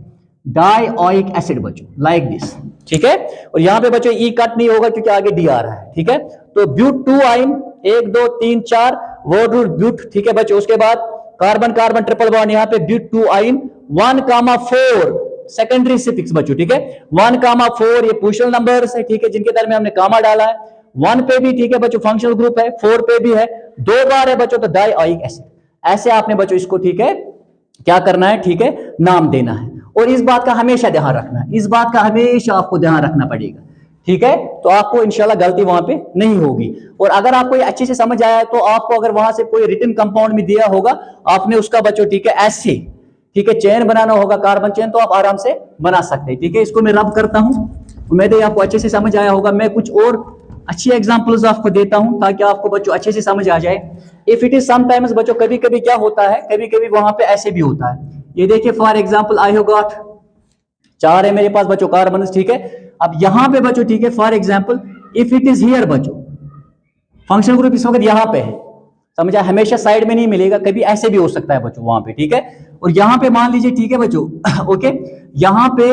डाइओइक एसिड बच्चों, लाइक दिस, ठीक है। और यहां पे बच्चों ई कट नहीं होगा क्योंकि आगे डी आ रहा है, ठीक है। तो ब्यूट 2 आइन 1 2 3 4 वर्ड रूट ब्यूट, ठीक है बच्चों। उसके बाद कार्बन कार्बन ट्रिपल बॉन्ड, यहां पे ब्यूट 2 आइन 1,4 सेकेंडरी सफिक्स बच्चों, ठीक है, 1,4 ये पोजिशनल नंबर्स है, ठीक है, जिनके दरमियान हमने कामा डाला है। 1 पे भी, ठीक है बच्चों, फंक्शनल ग्रुप है, 4 पे भी है, 2 बार है बच्चों, तो डाइओइक एसिड। ऐसे आपने बच्चों इसको, ठीक है, क्या करना है, ठीक है, नाम देना है। और इस बात का हमेशा ध्यान रखना है, इस बात का हमेशा आपको ध्यान रखना पड़ेगा, ठीक है, तो आपको इंशाल्लाह गलती वहां पे नहीं होगी। और अगर आपको ये अच्छे से समझ आया तो आपको अगर वहां से कोई रिटन कंपाउंड में दिया होगा, आपने उसका बच्चों, ठीक है, ऐसे, ठीक है, चेन बनाना होगा, कार्बन चेन, तो आप आराम से बना सकते हैं, ठीक है। इसको मैं रब करता हूं, उम्मीद है आपको अच्छे से समझ आया होगा। मैं कुछ और अच्छी एग्जांपल्स आपको देता हूं ताकि आपको बच्चों अच्छे से समझ आ जाए। इफ इट इज समटाइम्स बच्चों, कभी कभी क्या होता है, कभी कभी वहां पे ऐसे भी होता है। ये देखिए for example I have got 4 है मेरे पास बच्चों कार्बन, ठीक है। अब यहां पे बच्चों, ठीक है, for example if it is here बच्चों, फंक्शनल ग्रुप इस वक्त यहां पे है, समझा, हमेशा साइड में नहीं मिलेगा, कभी ऐसे भी हो सकता है बच्चों वहां पे, ठीक है। और यहां पे मान लीजिए, ठीक है बच्चों, ओके, यहां पे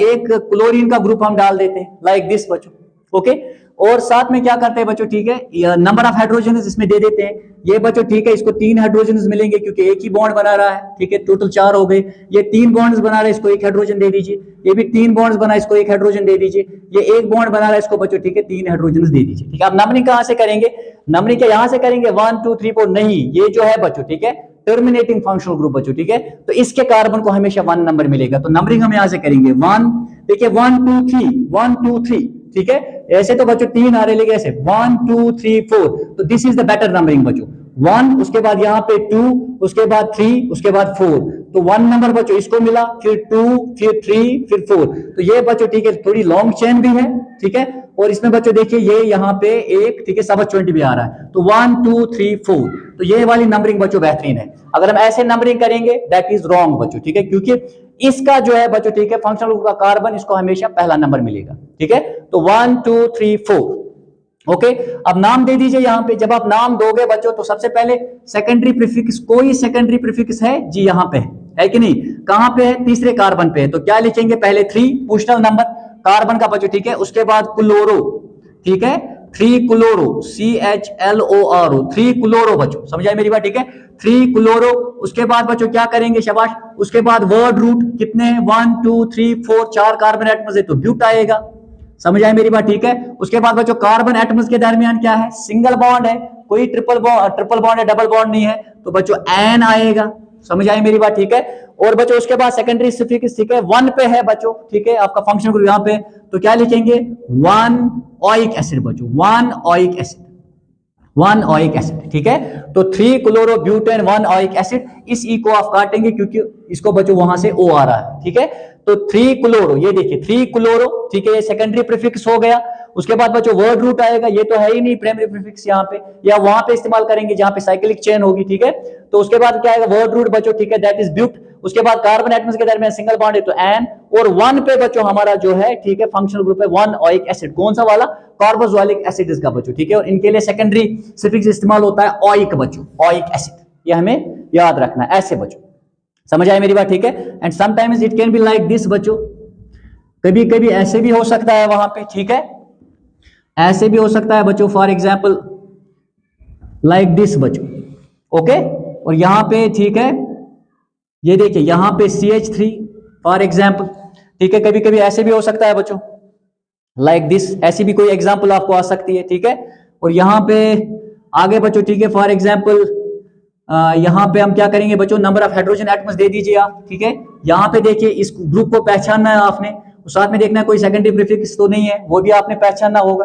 एक क्लोरीन का ग्रुप हम डाल देते हैं लाइक दिस बच्चों, ओके। और साथ में क्या करते हैं बच्चों, ठीक है, नंबर ऑफ हाइड्रोजन इसमें दे देते हैं। ये बच्चों, ठीक है, इसको 3 हाइड्रोजन मिलेंगे क्योंकि एक ही बॉन्ड बना रहा है, ठीक है, टोटल 4 हो गए। ये 3 बॉन्ड्स बना रहा है, इसको 1 हाइड्रोजन दे दीजिए। ये भी 3 बॉन्ड्स बना, इसको 1 हाइड्रोजन दे दीजिए। ये 1 बॉन्ड बना रहा है, इसको बच्चों, ठीक है, 3 हाइड्रोजन दे दीजिए, ठीक है। अब नंबरिंग कहां से करेंगे, नंबरिंग क्या यहां से करेंगे 1 2 3 4 नहीं, ये जो है बच्चों, ठीक है, टर्मिनेटिंग फंक्शनल ग्रुप बच्चों, ठीक है, तो इसके कार्बन को हमेशा 1 नंबर मिलेगा। तो नंबरिंग हम यहां से करेंगे 1, देखिए 1 2 3 1 2 3, ठीक है। ऐसे तो बच्चों 3 आ रहे, लेकिन ऐसे 1 2 3 4, तो this is the better numbering बच्चों। 1, उसके बाद यहाँ पे 2, उसके बाद 3, उसके बाद 4, तो 1 नंबर बच्चों इसको मिला, फिर 2, फिर 3, फिर 4, तो ये बच्चों, ठीक है, थोड़ी लॉन्ग चेन भी है, ठीक है। और इसमें बच्चों देखिए ये यहाँ पे एक, ठीक है, सब 20 भी आ रहा है, तो 1 2 3 4, तो ये वाली नंबरिंग बच्चों बेहतरीन है। अगर हम ऐसे नंबरिंग करेंगे दैट इज रॉन्ग बच्चों, ठीक है, क्योंकि इसका जो है बच्चों, ठीक है, फंक्शनल ग्रुप का कार्बन, इसको हमेशा पहला नंबर मिलेगा, ठीक है। तो 1 2 3 4, ओके। अब नाम दे दीजिए यहां पे, जब आप नाम दोगे बच्चों तो सबसे पहले सेकेंडरी प्रीफिक्स, कोई सेकेंडरी प्रीफिक्स है जी, यहां पे है कि नहीं, कहां पे है, तीसरे कार्बन पे है, तो क्या लिखेंगे, पहले 3 पोजिशनल नंबर कार्बन का बच्चों, ठीक है, उसके बाद क्लोरो, ठीक है, 3 क्लोरो, CHLORO, 3 क्लोरो बच्चों, समझ आए मेरी बात, ठीक है, 3 क्लोरो। उसके बाद बच्चों क्या करेंगे, शाबाश, उसके बाद वर्ड रूट कितने हैं, 1 2 3 4, 4 कार्बन एटम्स है तो ब्यूट आएगा, समझ आए मेरी बात, ठीक है। उसके बाद बच्चों कार्बन एटम्स के दरमियान क्या है, सिंगल बॉन्ड है, कोई ट्रिपल बॉन्ड है, डबल बॉन्ड नहीं है, तो बच्चों एन आएगा, समझ आई मेरी बात, ठीक है। और बच्चों उसके बाद सेकेंडरी सफिक्स, ठीक है, 1 पे है बच्चों, ठीक है, आपका फंक्शन ग्रुप यहां पे, तो क्या लिखेंगे 1 ओइक एसिड बच्चों, 1 ओइक एसिड, 1 ओइक एसिड, ठीक है। तो 3 क्लोरोब्यूटेन 1 ओइक एसिड, इस ई को आप काटेंगे क्योंकि इसको बच्चों वहां से ओ आ रहा है, ठीक है। तो 3 क्लोरो, ये देखिए 3 क्लोरो, ठीक है, ये सेकेंडरी प्रीफिक्स हो गया। उसके बाद बच्चों वर्ड रूट आएगा, ये तो है ही नहीं प्राइमरी प्रीफिक्स यहाँ पे, या वहां पे इस्तेमाल करेंगे जहां पे साइक्लिक चेन होगी, ठीक है। तो उसके बाद क्या आएगा वर्ड रूट बच्चों, ठीक है, दैट इज ब्यूट। उसके बाद कार्बन एटम्स के दरमियान सिंगल बॉन्ड है तो एन, और 1 पे बच्चों हमारा जो है, ठीक है, फंक्शनल ग्रुप है 1 ओइक एसिड, कौन सा वाला, कार्बोक्सिलिक एसिड इसका बच्चों, ठीक है। और इनके लिए सेकेंडरी सफिक्स इस्तेमाल होता है ओइक बच्चों, ओइक एसिड, ये हमें याद रखना है ऐसे बच्चों, समझ आए मेरी बात, ठीक है। And sometimes it can be like this बच्चों, कभी कभी ऐसे भी हो सकता है वहां पे, ठीक है, ऐसे भी हो सकता है बच्चों, फॉर एग्जाम्पल लाइक दिस बच्चों, ओके। और यहां पे, ठीक है, ये देखिए यहां पे CH3 फॉर एग्जाम्पल, ठीक है, कभी कभी ऐसे भी हो सकता है बच्चों लाइक दिस, ऐसी भी कोई एग्जाम्पल आपको आ सकती है, ठीक है। और यहां पे आगे बच्चों, ठीक है, फॉर एग्जाम्पल यहां पे हम क्या करेंगे बच्चों, number of hydrogen atoms they दीजिए आप, ठीक है। यहां पे देखिए इस ग्रुप को पहचानना है आपने, साथ में देखना है कोई सेकेंडरी प्रीफिक्स तो नहीं है, वो भी आपने पहचानना होगा,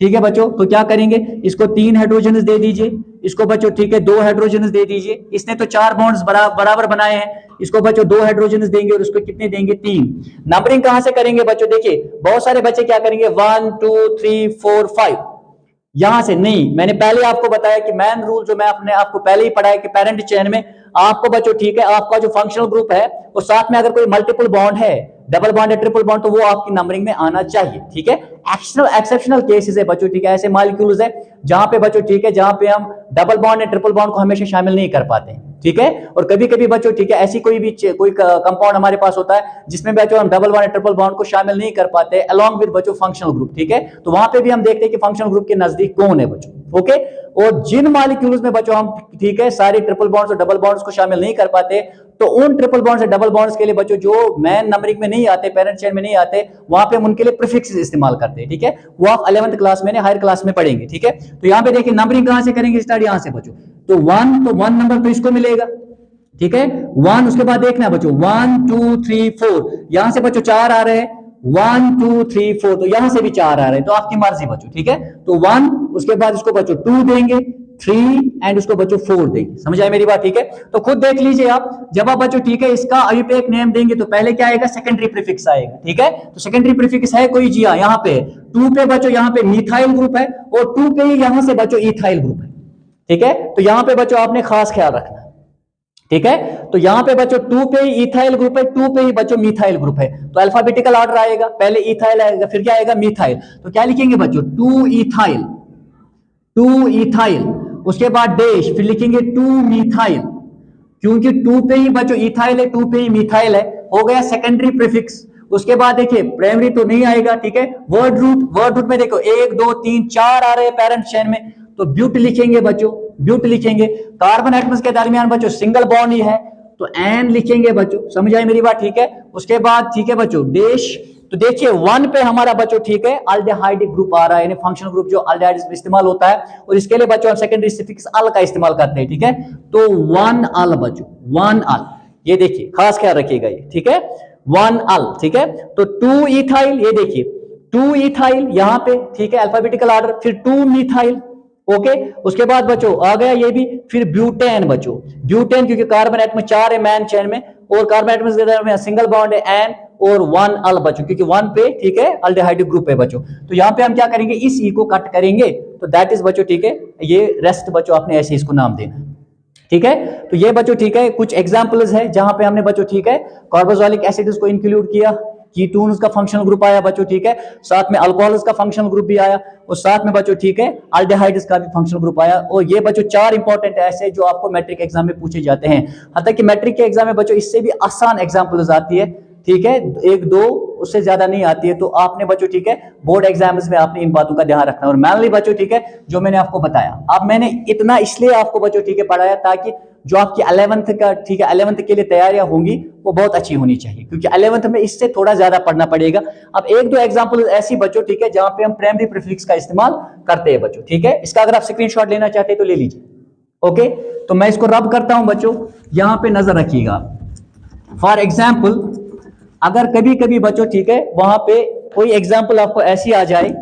ठीक है बच्चों। तो क्या करेंगे, इसको 3 हाइड्रोजन दे दीजिए, इसको बच्चों, ठीक है, 2 हाइड्रोजन दे दीजिए। इसने तो 4 बॉन्ड्स बराबर बनाए हैं, इसको बच्चों 2 हाइड्रोजन देंगे और इसको कितने देंगे 3। नंबरिंग कहां से करेंगे बच्चों, देखिए बहुत सारे बच्चे क्या करेंगे 1 2 3 4 5, यहां से नहीं, मैंने पहले आपको बताया कि मेन रूल जो मैं अपने आपको पहले ही पढ़ाया कि पेरेंट चेन में आपको बच्चों ठीक है, आपका जो फंक्शनल ग्रुप है वो साथ में अगर कोई मल्टीपल बॉन्ड है, डबल बॉन्ड या ट्रिपल बॉन्ड, तो वो आपकी नंबरिंग में आना चाहिए। ठीक है, एक्सेप्शनल केसेस है बच्चों ठीक है, ऐसे मॉलिक्यूल्स है जहां पे बच्चों ठीक है, जहां पे हम डबल बॉन्ड या ट्रिपल बॉन्ड को हमेशा शामिल नहीं कर पाते। ठीक है, और कभी कभी बच्चों ठीक है, ऐसी कोई कंपाउंड हमारे पास होता है जिसमें बच्चों हम डबल बॉन्ड या ट्रिपल बॉन्ड को शामिल नहीं कर पाते अलॉन्ग विद बच्चों फंक्शनल ग्रुप। ठीक है, तो वहां पे भी हम देखते हैं कि फंक्शनल ग्रुप के नजदीक कौन है बच्चों। ओके, और जिन मॉलिक्यूल्स में बच्चों हम ठीक है सारे ट्रिपल बॉन्ड्स और डबल बॉन्ड्स को शामिल नहीं कर पाते, तो उन ट्रिपल बॉन्ड्स और डबल बॉन्ड्स के लिए बच्चों जो मेन नंबरिंग में नहीं आते, पेरेंट चेन में नहीं आते, वहां पे हम उनके लिए प्रीफिक्स इस्तेमाल करते हैं। ठीक है, वो आप 11th क्लास में हायर क्लास में पढ़ेंगे। ठीक है, तो यहाँ पे देखिए नंबरिंग कहां से करेंगे स्टार्ट, यहां से बच्चों, तो 1 नंबर तो इसको मिलेगा। ठीक है, 1, उसके बाद देखना बच्चों 1 2 3 4, यहां से बच्चों 4 आ रहे हैं, 1 2 3 4, तो यहां से भी 4 आ रहे हैं, तो आपकी मर्जी बच्चों। ठीक है, तो 1, उसके बाद इसको बच्चों 2 देंगे, 3 एंड उसको बच्चों 4 देंगे। समझ आए मेरी बात। ठीक है, तो खुद देख लीजिए आप, जब आप बच्चों ठीक है इसका आयुर्वेदिक नेम देंगे तो पहले क्या आएगा, सेकेंडरी प्रीफिक्स आएगा। ठीक है, तो सेकेंडरी प्रीफिक्स है कोई, जी हाँ, यहाँ पे 2 पे बच्चों यहाँ पे मिथाइल ग्रुप है, और 2 पे ही यहां से बच्चों इथाइल ग्रुप है। ठीक है, तो यहां पे बच्चों आपने खास ख्याल रखना। ठीक है, तो यहां पे बच्चों 2 पे ही इथाइल ग्रुप है, 2 पे ही बच्चों मिथाइल ग्रुप है, तो अल्फाबेटिकल ऑर्डर आएगा, पहले इथाइल आएगा, फिर क्या आएगा, मिथाइल। तो क्या लिखेंगे बच्चों, 2 इथाइल, 2 इथाइल, उसके बाद डैश, फिर लिखेंगे 2 मिथाइल, क्योंकि 2 पे ही बच्चों इथाइल है, 2 पे ही मिथाइल है, हो गया सेकेंडरी प्रीफिक्स। उसके बाद देखिए प्राइमरी तो नहीं आएगा। ठीक है, वर्ड रूट में देखो 1 2 3 4 आ रहे हैं पेरेंट चेन में, तो ब्यूट लिखेंगे बच्चों, ब्यूट लिखेंगे। कार्बन एटम्स के दरमियान बच्चों सिंगल बॉन्ड ही है, तो एन लिखेंगे बच्चों। समझ आई मेरी बात। ठीक है, उसके बाद ठीक है बच्चों डैश, तो देखिए 1 पे हमारा बच्चों ठीक है अल्डेहाइड ग्रुप आ रहा है, यानी फंक्शनल ग्रुप जो अल्डेहाइड में इस्तेमाल होता है, और इसके लिए बच्चों हम सेकेंडरी सफिक्स अल का इस्तेमाल करते हैं। ठीक है, तो 1 अल बच्चों, 1 अल, ये देखिए खास ख्याल रखिएगा ये। ठीक है, 1 अल। ठीक है, तो 2 इथाइल, ये देखिए 2 इथाइल यहां पे। ठीक है, अल्फाबेटिकल ऑर्डर, फिर 2 मिथाइल। ओके, उसके बाद बच्चों आ गया ये भी, फिर ब्यूटेन बच्चों, ब्यूटेन, क्योंकि कार्बन एटम 4 है मैन चेन में, और कार्बन एटम्स के दरमियान सिंगल बॉन्ड है एन, और 1 अल बच्चों, क्योंकि 1 पे ठीक है अल्डेहाइड ग्रुप है बच्चों। तो यहाँ पे हम क्या करेंगे, इस ई को कट करेंगे, तो दैट इज बच्चों ठीक है, ये रेस्ट बच्चों आपने ऐसे इसको नाम देना। ठीक है, तो ये बच्चों ठीक है कुछ एग्जांपल्स है जहां पे हमने बच्चों ठीक है कार्बोक्सिलिक एसिड्स को इंक्लूड किया, कीटोन्स का फंक्शनल ग्रुप आया बच्चों। ठीक है, साथ में अल्कोहल्स का फंक्शनल ग्रुप भी आया, और साथ में बच्चों ठीक है अल्डेहाइड्स का भी फंक्शनल ग्रुप आया। और ये बच्चों 4 इंपॉर्टेंट ऐसे जो आपको मैट्रिक एग्जाम में पूछे जाते हैं। हालांकि मैट्रिक के एग्जाम में बच्चों इससे भी आसान एग्जाम्पल्स आती है। ठीक है, 1 2 उससे ज्यादा नहीं आती है, तो आपने बच्चों ठीक है बोर्ड एग्जाम्स में आपने इन बातों का ध्यान रखना। और मैनली बच्चों ठीक है जो मैंने आपको बताया, अब मैंने इतना इसलिए आपको बच्चों ठीक है पढ़ाया ताकि जो आपकी 11th का ठीक है 11th के लिए तैयारियां होंगी वो बहुत अच्छी होनी चाहिए, क्योंकि 11th में इससे थोड़ा ज्यादा पढ़ना पड़ेगा। अब 1 2 एग्जांपल ऐसी बच्चों ठीक है जहां पे हम प्राइमरी प्रीफिक्स का इस्तेमाल करते हैं बच्चों। ठीक है, इसका अगर आप स्क्रीनशॉट लेना चाहते हैं तो ले लीजिए। ओके, तो मैं इसको रब करता हूं बच्चों, यहां पे नजर रखिएगा। फॉर एग्जाम्पल अगर कभी कभी बच्चों ठीक है वहां पे कोई एग्जाम्पल आपको ऐसी आ जाए,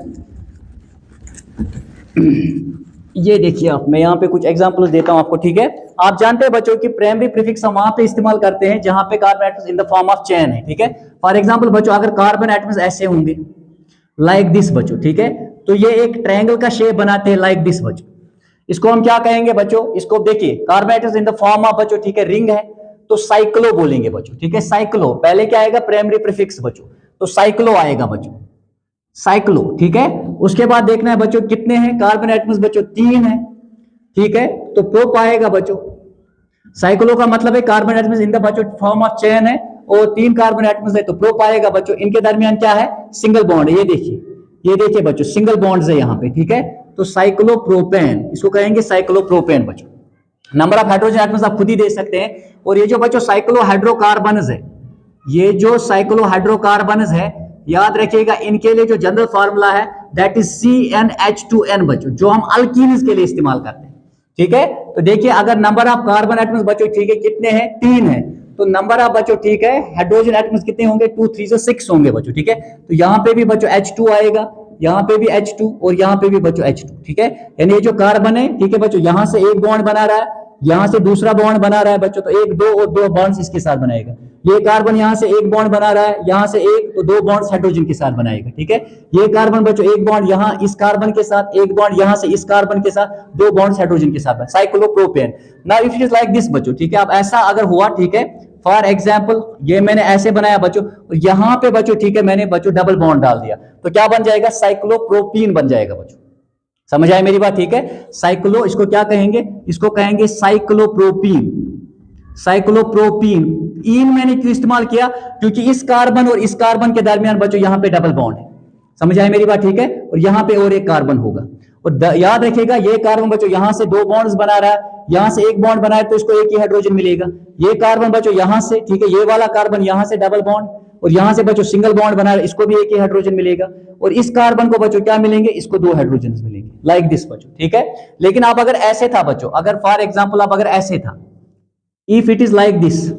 ये देखिए आप, मैं यहाँ पे कुछ एग्जांपल्स देता हूं आपको। ठीक है, आप जानते हैं बच्चों कि प्राइमरी प्रीफिक्स हम वहां पे इस्तेमाल करते हैं जहां पे carbon atoms in the form of chain है। ठीक है, फॉर एग्जांपल बच्चों अगर कार्बन एटम्स ऐसे होंगे लाइक दिस बच्चों, ठीक है, तो ये एक ट्रायंगल का शेप बनाते हैं लाइक दिस बच्चों। इसको हम क्या कहेंगे बच्चों, इसको देखिए carbon atoms in the form of बच्चों ठीक है रिंग है, तो साइक्लो बोलेंगे बच्चों। ठीक है, साइक्लो, पहले क्या आएगा प्राइमरी प्रीफिक्स बच्चों, तो साइक्लो आएगा बच्चों, साइक्लो। ठीक है, उसके बाद देखना है बच्चों कितने हैं कार्बन एटम्स बच्चों, 3 है। ठीक है, तो प्रोप आएगा बच्चों। साइक्लो का मतलब है कार्बन एटम्स इन द बच्चों फॉर्म ऑफ चेन है, और 3 कार्बन एटम्स है, तो प्रोप आएगा बच्चों। इनके दरमियान क्या है, सिंगल बॉन्ड है, ये देखिए बच्चों सिंगल बॉन्ड्स है यहाँ पे। ठीक है, तो साइक्लोप्रोपेन, इसको कहेंगे साइक्लोप्रोपेन बच्चों। नंबर ऑफ हाइड्रोजन एटम्स आप खुद ही दे सकते हैं। और ये जो बच्चों साइक्लोहाइड्रोकार्बन्स है, ये जो साइक्लोहाइड्रोकार्बन्स है, याद रखिएगा इनके लिए जो जनरल फार्मूला है दैट इज CnH2n बच्चों, जो हम अल्कीन्स के लिए इस्तेमाल करते हैं। ठीक है, तो देखिए अगर नंबर ऑफ कार्बन एटम्स बच्चों ठीक है कितने हैं, 3 है, तो नंबर ऑफ बच्चों ठीक है हाइड्रोजन एटम्स कितने होंगे, 2 3 से 6 होंगे बच्चों। ठीक है, तो यहाँ पे भी बच्चों H2 आएगा, यहाँ पे भी H2, और यहाँ पे भी बच्चों H2। ठीक है, यानी ये जो कार्बन है ठीक है बच्चों, यहां से एक बॉन्ड बना रहा है, यहां से दूसरा बॉन्ड बना रहा है बच्चों, तो 1 2 और 2 बॉन्ड्स इसके साथ बनाएगा। ये कार्बन यहाँ से एक बॉन्ड बना रहा है, यहाँ से एक, तो 2 बॉन्ड्स हाइड्रोजन के साथ बनाएगा, ठीक है। ये कार्बन बच्चों एक बॉन्ड यहाँ इस कार्बन के साथ, एक बॉन्ड यहाँ से इस कार्बन के साथ, 2 बॉन्ड्स हाइड्रोजन के साथ, cyclopropane. Now if it is like this बच्चों, ठीक है। अब ऐसा अगर हुआ, ठीक है, फॉर एग्जाम्पल ये मैंने ऐसे बनाया बच्चों, और यहाँ पे बच्चों, ठीक है, मैंने बच्चों डबल बॉन्ड डाल दिया, तो क्या बन जाएगा, साइक्लोप्रोपीन बन जाएगा बच्चों। समझ आए मेरी बात, ठीक है। साइक्लो, इसको क्या कहेंगे, इसको कहेंगे साइक्लोप्रोपीन। साइक्लोप्रोपीन। इन मैंने क्यों इस्तेमाल किया, क्योंकि इस कार्बन और इस कार्बन के दरमियान बच्चों यहां पे डबल बॉन्ड है। समझ आए मेरी बात, ठीक है। और यहां पे और एक कार्बन होगा, और याद रखिएगा ये कार्बन बच्चों यहां से 2 बॉन्ड्स बना रहा है, यहां से एक बॉन्ड बनाए तो इसको एक ही हाइड्रोजन मिलेगा। ये कार्बन बच्चों यहां से, ठीक है, ये वाला कार्बन यहां से डबल बॉन्ड, और यहां से बच्चों सिंगल बॉन्ड बना रहा है, इसको भी एक ही हाइड्रोजन मिलेगा। और इस कार्बन को बच्चों क्या मिलेंगे, इसको 2 हाइड्रोजन मिलेंगे, लाइक दिस बच्चों, ठीक है। लेकिन आप अगर ऐसे था बच्चों, अगर फॉर एग्जाम्पल आप अगर ऐसे था, if it is like this,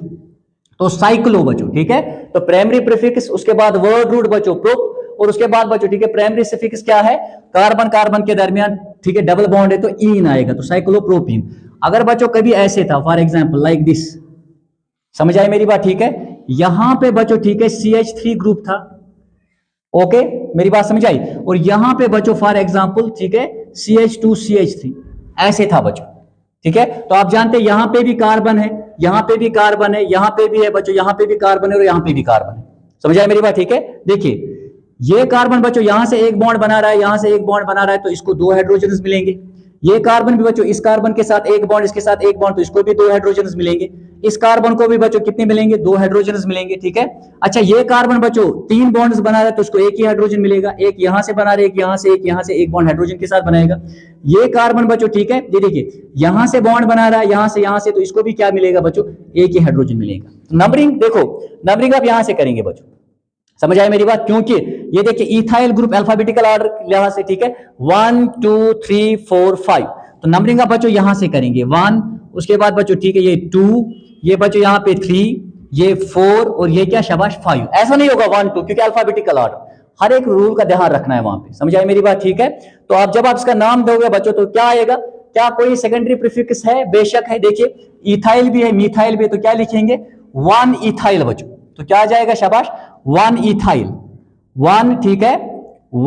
तो साइक्लो बच्चों, ठीक है। तो प्राइमरी प्रीफिक्स, उसके बाद वर्ड रूट बच्चों प्रोप, और उसके बाद बच्चों, ठीक है, प्राइमरी सफिक्स क्या है, कार्बन कार्बन के दरमियान, ठीक है, डबल बॉन्ड है तो इन आएगा, तो साइक्लोप्रोपीन। अगर बच्चों कभी ऐसे था, फॉर एग्जाम्पल लाइक दिस, समझ आए मेरी बात, ठीक है। यहां पे बच्चों, ठीक है, CH3 ग्रुप था, ओके, मेरी बात समझ आई। और यहां पे बच्चों फॉर एग्जाम्पल, ठीक है, CH2 CH3 ऐसे था बच्चों, ठीक है। तो आप जानते हैं यहां पे भी कार्बन है, यहां पे भी कार्बन है, यहां पे भी है बच्चों, यहां पे भी कार्बन है, और यहां पे भी कार्बन है। समझ आए मेरी बात, ठीक है। देखिए ये कार्बन बच्चों यहां से एक बॉन्ड बना रहा है, यहां से एक बॉन्ड बना रहा है, तो इसको 2 हाइड्रोजन मिलेंगे। ये कार्बन भी बच्चों इस कार्बन के साथ एक बॉन्ड, इसके साथ एक बॉन्ड, तो इसको भी 2 हाइड्रोजन मिलेंगे। इस कार्बन को भी बच्चों कितने मिलेंगे, 2 हाइड्रोजन मिलेंगे, ठीक है। अच्छा ये कार्बन बच्चों 3 बॉन्ड्स बना रहा है, तो उसको एक ही हाइड्रोजन मिलेगा। एक यहां से बना रहा है, एक यहां से, एक यहां से, एक बॉन्ड हाइड्रोजन के साथ बनाएगा। ये कार्बन बच्चों, ठीक है, ये देखिए यहां से बॉन्ड बना रहा है, यहां से, तो इसको भी क्या मिलेगा बच्चों, एक ही हाइड्रोजन मिलेगा। तो नंबरिंग देखो, नंबरिंग आप यहां से करेंगे बच्चों, समझ आए मेरी बात, क्योंकि ये देखिए इथाइल ग्रुप अल्फाबेटिकल ऑर्डर लिहाज से, ठीक है, 1 2 3 4 5, तो नंबरिंग आप बच्चों यहां से करेंगे 1, उसके बाद बच्चों, ठीक है, ये 2, ये बच्चों यहाँ पे 3, ये 4, और ये क्या शाबाश 5। ऐसा नहीं होगा 1 2, क्योंकि अल्फाबेटिकल ऑर्डर, हर एक रूल का ध्यान रखना है वहां पे। समझ आए मेरी बात, ठीक है। तो आप जब आप इसका नाम दोगे बच्चों, तो क्या आएगा, क्या कोई सेकेंडरी प्रीफिक्स है, बेशक है। देखिए इथाइल भी है, मिथाइल भी है, तो क्या लिखेंगे 1 इथाइल बच्चों, तो क्या आ जाएगा शाबाश 1 इथाइल, 1, ठीक है,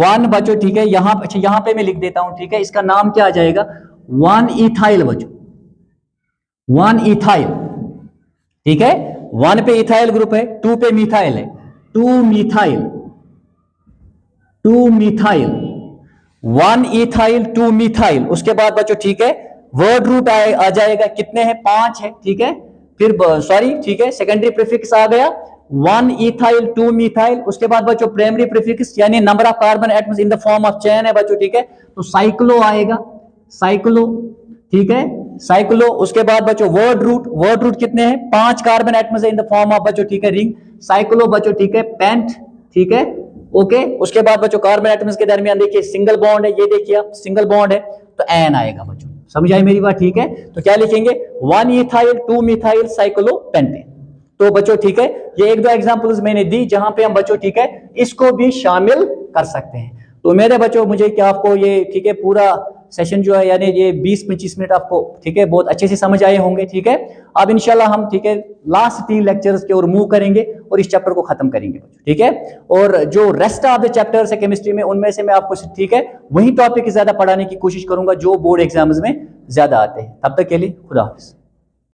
1 बच्चों, ठीक है। यहां, अच्छा यहां पे मैं लिख देता हूं, ठीक है, इसका नाम क्या आ जाएगा 1 इथाइल बच्चों, 1 इथाइल, ठीक है। 1 पे इथाइल ग्रुप है, 2 पे मिथाइल है, 2 मिथाइल, 2 मिथाइल, 1 इथाइल 2 मिथाइल। उसके बाद बच्चों, ठीक है, वर्ड रूट आ जाएगा, कितने हैं 5 है, ठीक है। फिर सॉरी, ठीक है, सेकेंडरी प्रीफिक्स आ गया 1 इथाइल 2 मिथाइल। उसके बाद बच्चों प्राइमरी प्रीफिक्स यानी number of carbon atoms in the form of chain है बच्चों, ठीक है, तो साइक्लो आएगा, साइक्लो, ठीक है, साइक्लो। उसके बाद बच्चों वर्ड रूट, वर्ड रूट कितने हैं 5 कार्बन एटम्स है इन द फॉर्म ऑफ बच्चों, ठीक है, रिंग, साइक्लो बच्चों, ठीक है, पेंट, ठीक है, ओके। उसके बाद बच्चों कार्बन एटम्स के दरमियान देखिए सिंगल बॉन्ड है, ये देखिए आप सिंगल बॉन्ड है, तो एन आएगा बच्चों। समझ आई मेरी बात, ठीक है। तो क्या लिखेंगे 1 इथाइल 2 मिथाइल साइक्लो पेंटेन। तो बच्चों, ठीक है, ये 1-2 एग्जांपल्स मैंने दी जहां पे हम बच्चों, ठीक है, इसको भी शामिल कर सकते हैं। तो मेरे बच्चों मुझे क्या आपको ये, ठीक है, पूरा सेशन जो है यानी ये 20-25 मिनट आपको, ठीक है, बहुत अच्छे से समझ आए होंगे, ठीक है। अब इंशाल्लाह हम, ठीक है, लास्ट 3 लेक्चर्स की ओर मूव करेंगे और इस चैप्टर को खत्म करेंगे, ठीक है। और जो रेस्ट ऑफ द चैप्टर्स है केमिस्ट्री में, उनमें से मैं आपको, ठीक है, वही टॉपिक ज्यादा पढ़ाने की कोशिश करूंगा जो बोर्ड एग्जाम्स में ज्यादा आते हैं। तब तक के लिए खुदा हाफिज।